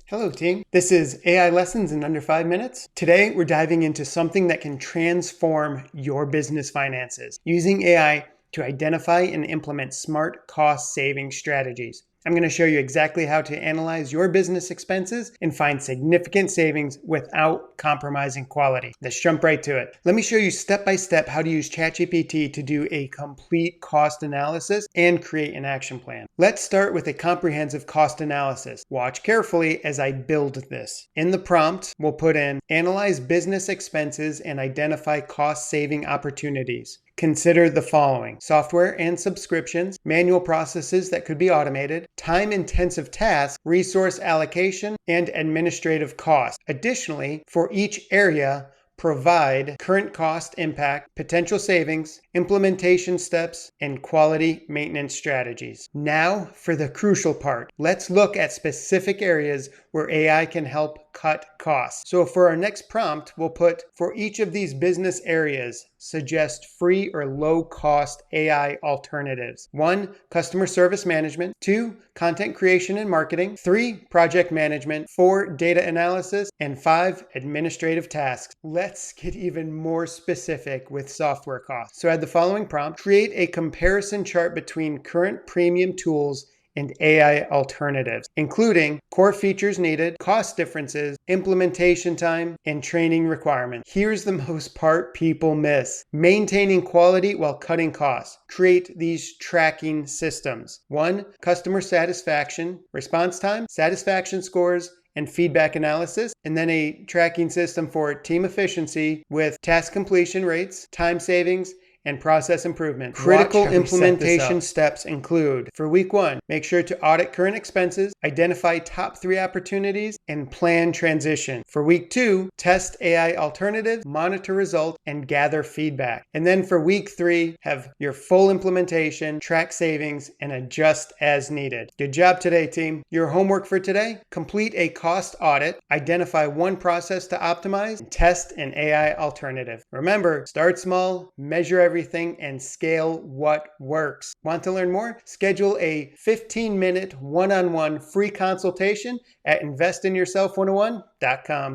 Hello team, this is AI Lessons in Under 5 Minutes. Today we're diving into something that can transform your business finances using AI to identify and implement smart cost-saving strategies. I'm going to show you exactly how to analyze your business expenses and find significant savings without compromising quality. Let's jump right to it. Let me show you step by step how to use ChatGPT to do a complete cost analysis and create an action plan. Let's start with a comprehensive cost analysis. Watch carefully as I build this. In the prompt, we'll put in analyze business expenses and identify cost-saving opportunities. Consider the following: software and subscriptions, manual processes that could be automated, time-intensive tasks, resource allocation, and administrative costs. Additionally, for each area, provide current cost impact, potential savings, implementation steps, and quality maintenance strategies. Now for the crucial part. Let's look at specific areas where AI can help cut costs. So for our next prompt, we'll put, for each of these business areas, suggest free or low-cost AI alternatives. 1. Customer service management. 2. Content creation and marketing. 3. Project management. 4. Data analysis. And 5. Administrative tasks. Let's get even more specific with software costs. So add the following prompt: create a comparison chart between current premium tools and AI alternatives, including core features needed, cost differences, implementation time, and training requirements. Here's the most part people miss: maintaining quality while cutting costs. Create these tracking systems. 1. Customer satisfaction, response time, satisfaction scores, and feedback analysis, and then a tracking system for team efficiency with task completion rates, time savings, and process improvement. Critical implementation steps include: for week 1, make sure to audit current expenses, identify top 3 opportunities, and plan transition. For week 2, test AI alternatives, monitor results, and gather feedback. And then for week 3, have your full implementation, track savings, and adjust as needed. Good job today, team. Your homework for today: complete a cost audit, identify one process to optimize, and test an AI alternative. Remember, start small, measure everything, and scale what works. Want to learn more? Schedule a 15-minute one-on-one free consultation at investinyourself101.com.